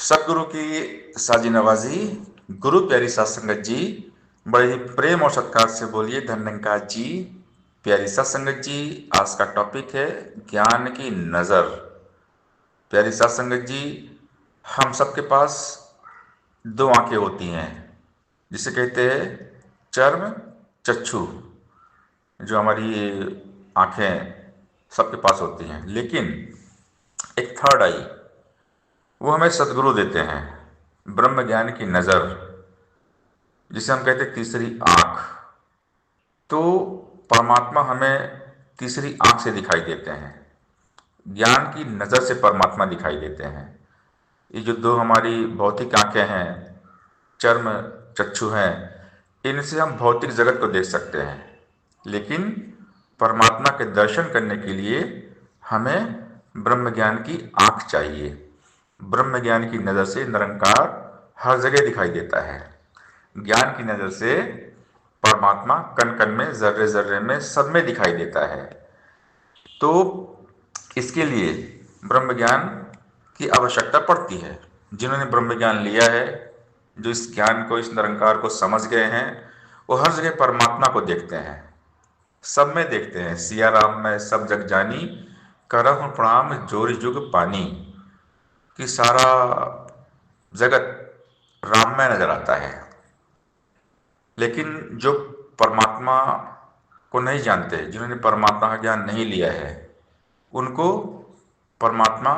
सदगुरु की साजी नवाजी, गुरु प्यारी सात संगत जी, बड़े ही प्रेम और सत्कार से बोलिए धन्यंकार जी। प्यारी सात संगत जी, आज का टॉपिक है ज्ञान की नजर। प्यारी सात संगत जी, हम सबके पास दो आंखें होती हैं, जिसे कहते हैं चर्म चक्षु। जो हमारी आंखें सबके पास होती हैं, लेकिन एक थर्ड आई, वो हमें सदगुरु देते हैं, ब्रह्म ज्ञान की नजर, जिसे हम कहते हैं तीसरी आंख। तो परमात्मा हमें तीसरी आंख से दिखाई देते हैं, ज्ञान की नजर से परमात्मा दिखाई देते हैं। ये जो दो हमारी भौतिक आंखें हैं, चर्म चक्षु हैं, इनसे हम भौतिक जगत को देख सकते हैं, लेकिन परमात्मा के दर्शन करने के लिए हमें ब्रह्म ज्ञान की आंख चाहिए। ब्रह्म ज्ञान की नजर से निरंकार हर जगह दिखाई देता है। ज्ञान की नजर से परमात्मा कण कण में, जर्रे जर्रे में, सब में दिखाई देता है। तो इसके लिए ब्रह्म ज्ञान की आवश्यकता पड़ती है। जिन्होंने ब्रह्म ज्ञान लिया है, जो इस ज्ञान को, इस निरंकार को समझ गए हैं, वो हर जगह परमात्मा को देखते हैं, सब में देखते हैं। सिया राम में सब जग जानी, करहु प्रणाम जोरि जुग पानी। कि सारा जगत राम में नजर आता है। लेकिन जो परमात्मा को नहीं जानते, जिन्होंने परमात्मा का ज्ञान नहीं लिया है, उनको परमात्मा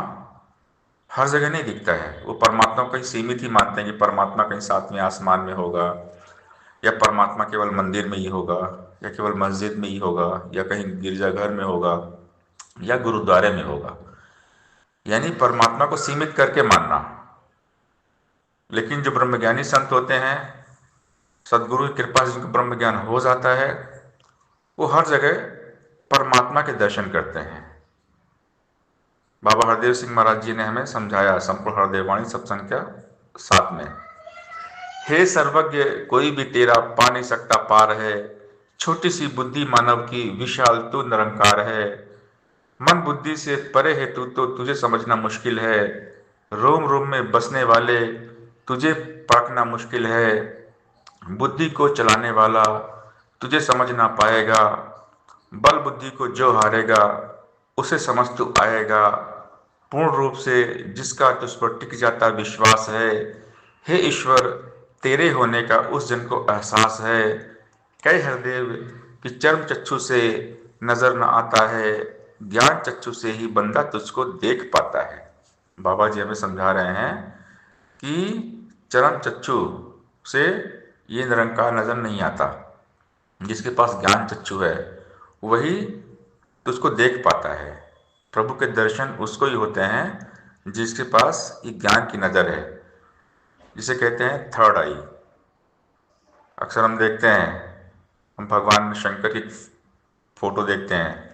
हर जगह नहीं दिखता है। वो परमात्मा को कहीं सीमित ही मानते हैं कि परमात्मा कहीं सातवें आसमान में होगा, या परमात्मा केवल मंदिर में ही होगा, या केवल मस्जिद में ही होगा, या कहीं गिरजाघर में होगा, या गुरुद्वारे में होगा। यानी परमात्मा को सीमित करके मानना। लेकिन जो ब्रह्मज्ञानी संत होते हैं, सदगुरु की कृपा से जिनको ब्रह्म ज्ञान हो जाता है, वो हर जगह परमात्मा के दर्शन करते हैं। बाबा हरदेव सिंह महाराज जी ने हमें समझाया, संपूर्ण हरदेव वाणी सत्संग 7 में, हे सर्वज्ञ कोई भी तेरा पा नहीं सकता पार है, छोटी सी बुद्धि मानव की विशाल तू निरंकार है, मन बुद्धि से परे है तू तो तुझे समझना मुश्किल है, रोम रोम में बसने वाले तुझे परखना मुश्किल है, बुद्धि को चलाने वाला तुझे समझ ना पाएगा, बल बुद्धि को जो हारेगा उसे समझ तू आएगा, पूर्ण रूप से जिसका तुझ पर टिक जाता विश्वास है, हे ईश्वर तेरे होने का उस जन को एहसास है, कई हरदेव कि चर्म चक्षु से नजर न आता है, ज्ञान चक्षु से ही बंदा तुझको देख पाता है। बाबा जी हमें समझा रहे हैं कि चरम चक्षु से ये निरंकार नजर नहीं आता। जिसके पास ज्ञान चक्षु है वही तुझको देख पाता है। प्रभु के दर्शन उसको ही होते हैं जिसके पास ये ज्ञान की नजर है, जिसे कहते हैं थर्ड आई। अक्सर हम देखते हैं, हम भगवान शंकर की फोटो देखते हैं,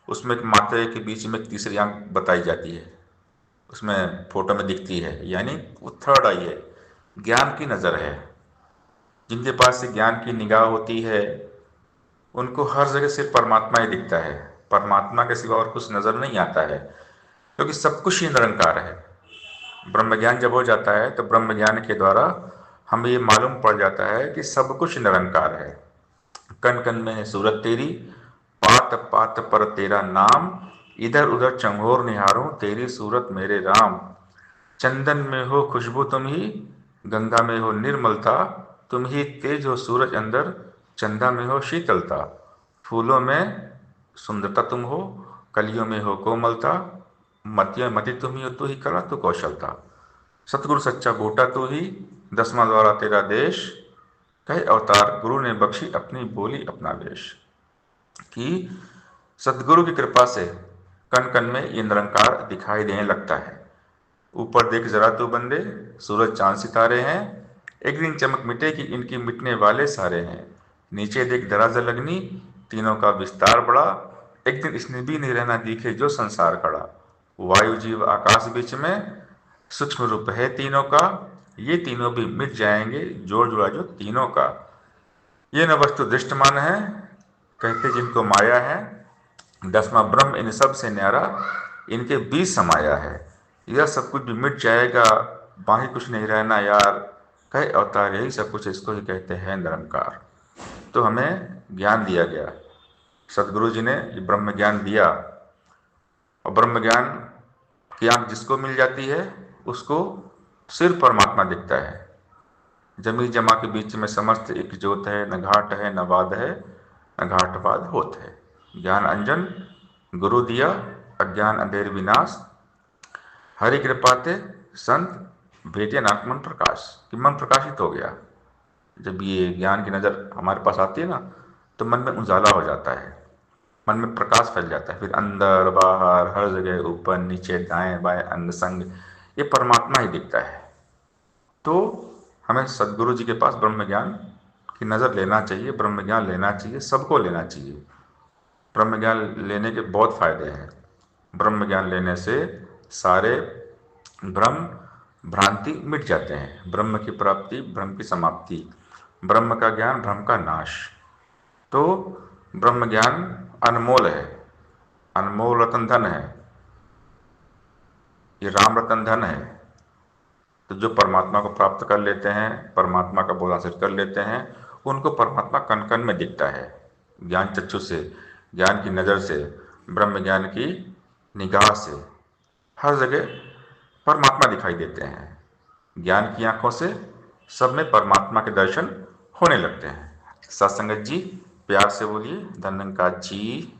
उसमें एक माता के बीच में एक तीसरी आंख बताई जाती है, उसमें फोटो में दिखती है, यानी वो थर्ड आई है, ज्ञान की नजर है। जिनके पास से ज्ञान की निगाह होती है, उनको हर जगह सिर्फ परमात्मा ही दिखता है, परमात्मा के सिवा और कुछ नजर नहीं आता है, क्योंकि सब कुछ ही निरंकार है। ब्रह्म ज्ञान जब हो जाता है तो ब्रह्म ज्ञान के द्वारा हमें ये मालूम पड़ जाता है कि सब कुछ निरंकार है। कण कण में है सूरत तेरी, पात पात पर तेरा नाम, इधर उधर चंगोर निहारूं तेरी सूरत मेरे राम, चंदन में हो खुशबू तुम ही, गंगा में हो निर्मलता तुम ही, तेज हो सूरज अंदर, चंदा में हो शीतलता, फूलों में सुंदरता तुम हो, कलियों में हो कोमलता, मतियों मति तुम ही हो, तू ही कला तू कौशलता, सतगुरु सच्चा बूटा तू ही, 10वां द्वारा तेरा देश, कहे अवतार गुरु ने बख्शी अपनी बोली अपना वेश। कि सदगुरु की कृपा से कण कण में ये निरंकार दिखाई देने लगता है। ऊपर देख जरा तू बंदे, सूरज चांद सितारे हैं, एक दिन चमक मिटेगी इनकी मिटने वाले सारे हैं, नीचे देख धरा जल अग्नि, तीनों का विस्तार बड़ा, एक दिन इसने भी नहीं रहना दिखे जो संसार खड़ा, वायु जीव आकाश बीच में, सूक्ष्म रूप है तीनों का, ये तीनों भी मिट जाएंगे जोड़ जुड़ा जो तीनों का, ये न वस्तु दृष्टमान है कहते जिनको माया है, 10वां ब्रह्म इन सब से न्यारा इनके बीच समाया है, यह सब कुछ भी मिट जाएगा बाकी कुछ नहीं रहना यार, कहे अवतार यही सब कुछ, इसको ही कहते हैं निरंकार। तो हमें ज्ञान दिया गया, सदगुरु जी ने ये ब्रह्म ज्ञान दिया। और ब्रह्म ज्ञान की आंख जिसको मिल जाती है उसको सिर्फ परमात्मा दिखता है। जमी जमा के बीच में समस्त एक जोत है, न घाट है न वाद है, न घाटवाद होत है। ज्ञान अंजन गुरु दिया, अज्ञान अंधेर विनाश, हरि कृपाते संत भेटे नाथ मन प्रकाश, कि मन प्रकाशित हो गया। जब ये ज्ञान की नज़र हमारे पास आती है ना, तो मन में उजाला हो जाता है, मन में प्रकाश फैल जाता है। फिर अंदर बाहर हर जगह, ऊपर नीचे दाएं बाएं अंग संग, ये परमात्मा ही दिखता है। तो हमें सदगुरु जी के पास ब्रह्म ज्ञान की नज़र लेना चाहिए, ब्रह्म ज्ञान लेना चाहिए, सबको लेना चाहिए। ब्रह्म ज्ञान लेने के बहुत फायदे हैं। ब्रह्म ज्ञान लेने से सारे भ्रम भ्रांति मिट जाते हैं। ब्रह्म की प्राप्ति, ब्रह्म की समाप्ति, ब्रह्म का ज्ञान, भ्रम का नाश। तो ब्रह्म ज्ञान अनमोल है, अनमोल रतन धन है, ये राम रतन धन है। तो जो परमात्मा को प्राप्त कर लेते हैं, परमात्मा का बोध हासिल कर लेते हैं, उनको परमात्मा कण कण में दिखता है। ज्ञान चक्षु से, ज्ञान की नज़र से, ब्रह्म ज्ञान की निगाह से हर जगह परमात्मा दिखाई देते हैं। ज्ञान की आंखों से सब में परमात्मा के दर्शन होने लगते हैं। सत्संगत जी प्यार से बोलिए धन्यंका जी।